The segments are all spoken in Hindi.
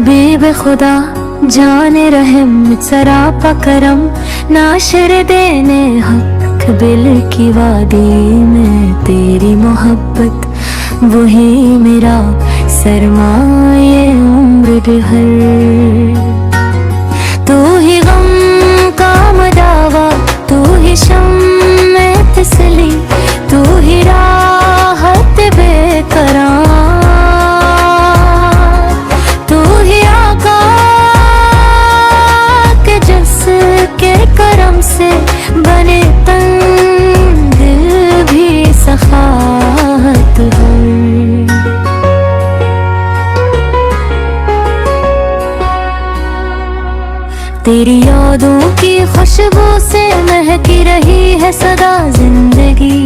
हबीब खुदा जाने रहम सरापा करम, नाशर देने हक बिल की वादी में तेरी मोहब्बत वही मेरा सरमाए उम्र भर। तू ही गम का मदावा, तू ही शम्मे तसली, तू ही राहत बेकरार, तू ही आका के जिसके करम से बने तंग दिल भी सखात है। तेरी यादों की खुशबू से महकी रही है सदा जिंदगी,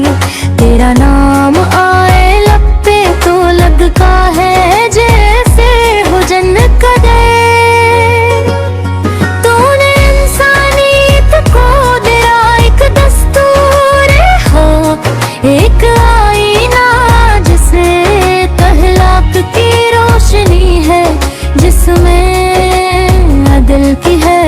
तेरा नाम आए लब पे तो लगता है जैसे हो जन्नत का दर। तूने इंसानियत को दिया एक दस्तूर हो, एक आईना जिसमें तहलाक की रोशनी है, जिसमें दिल की है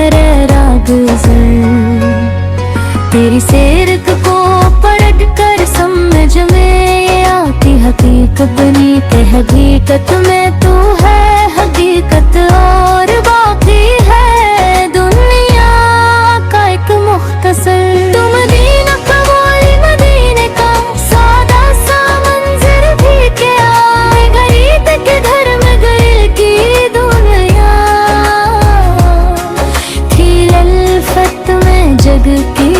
तेरी सीरत को पलट कर समझ में आती हकीकत बनी के हकीकत में तू है हकीकत और बाकी है दुनिया का एक मुख्तसर। तू मदीना का मौली मदीने का सादा सा मंजर भी क्या, गरीब के घर में गइल की दुनिया थी लल्फत में जग की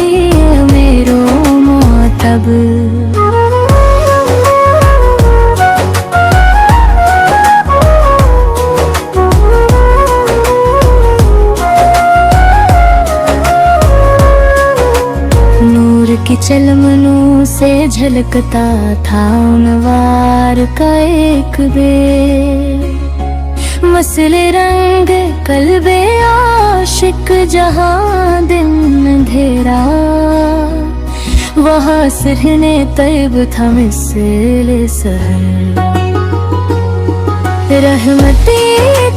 मेरो मोतब। नूर की चलमनों से झलकता था उनवार का एक बेर, मसले रंग कल्बे आशिक जहां दिन अंधेरा, वहाँ सिरहने तैब था मिसल सहर। रहमती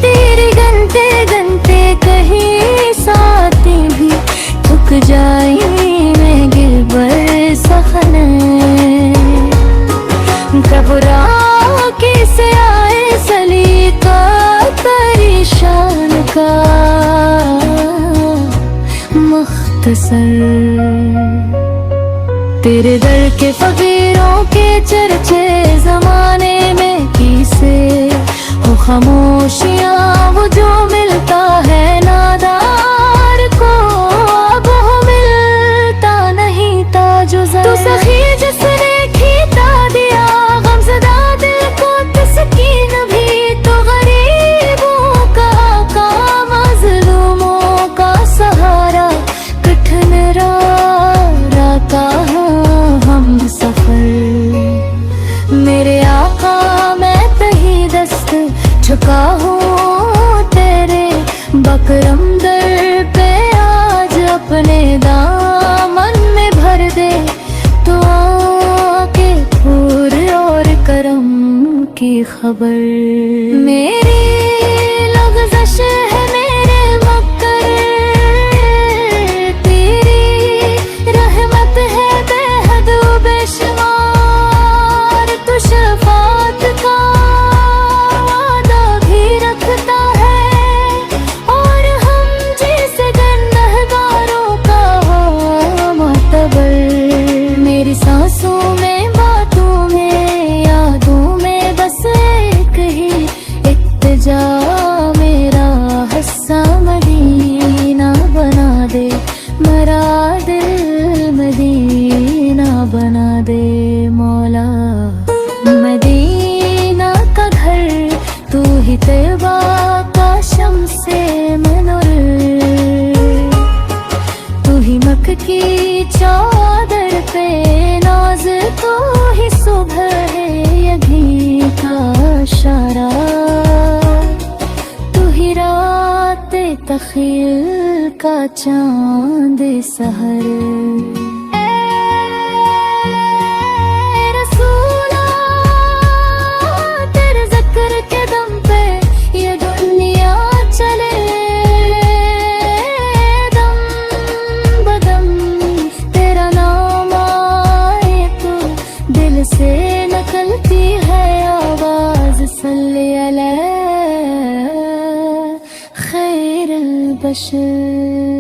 तेरी गनते गनते कहीं साथी भी थक जाई मैं गिरबर सखन, घबरा कैसे आए सली का परेशान का मुख्तसर। तेरे दर के फकीरों के चर्चे जमाने में किसे हो, खामोशियाँ वो जो मिलता है नादार को अब वो मिलता नहीं था जो तू सखी जिसने खींचा दिया गमज़दा दिल को तस्कीन भी, तो गरीबों का मज़लूमों का सहारा कठिन राह का हम सफर। मेरे आका मैं तही दस्त झुका हूँ तेरे बकरम दर पे, आज अपने दामन में भर दे तो आके फूर और करम की खबर। मेरी लग़ज़श है मेरे मक्कर, तेरी रहमत है बेहद बेशुमार, तू शफ़ाअत का वादा भी रखता है और हम जैसे गुनहगारों का हो मुतबर। मेरी सांसों में बातों में यादों में बस एक ही इत्तिजा, मेरा हिस्सा मदीना बना दे, मेरा दिल मदीना बना दे मौला। मदीना का घर तू ही तैबा का शम्से मनूर, तू ही मक्के की चादर पे नाज, तू ही सुबह है यही का इशारा, तू ही रात तख़ील का चांद सहर। रसूला तेरे ज़िक्र के दम पे ये दुनिया मिलती है आवाज सल्ली अला खैरुल बशर।